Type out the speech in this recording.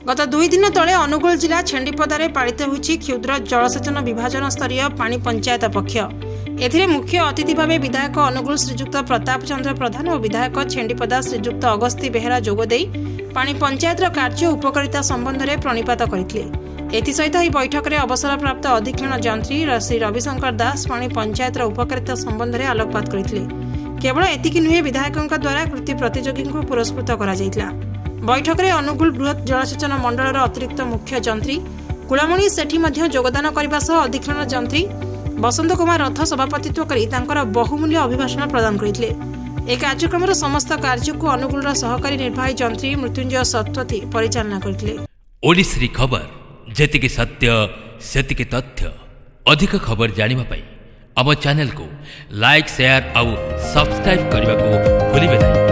गत 2 दिन तले अनुगुल जिला छेंडीपदारे पालित होईछि क्षुद्र जलसेचन विभाजन स्तरीय पानी पंचायत पक्ष। एथिरे मुख्य अतिथि भावे विधायक अनुगुल श्रीजुक्त प्रताप चंद्र प्रधान और विधायक छेंडीपदा श्रीजुक्त अगस्ती बेहेरा जोगदेई पानी पंचायतर कार्य उपकारिता संबंध में प्रणिपात करथिले। एथिसहित ଏହି बैठक में अवसरप्राप्त अधीक्षण जंत्री श्री रविशंकर दास पानी पंचायतर उपकारिता संबंध में आलोकपात करथिले। केवल एतिकी नुहे विधायकों द्वारा कृति प्रतियोगी को पुरस्कृत करा जायतिला। बैठक में अनुगुल बृहत जलसेचन मंडल अतिरिक्त मुख्य जंत्री कुलामणि सेठी मध्य योगदान करने सह अधीक्षण जंत्री बसंत कुमार रथ सभापतित्व करी तांकर बहुमूल्य अभिभाषण प्रदान करथिले। ए कार्यक्रम समस्त कार्य को अनुगुल सहकारी निर्वाही जंत्री मृत्युंजय सत्वती परिचालना करथिले। ओडिसी खबर जेतिके सत्य सेतिके तथ्य। अधिक खबर जानिबा पई आम चैनल को लाइक शेयर और सब्सक्राइब करने को भूलिबे नहीं।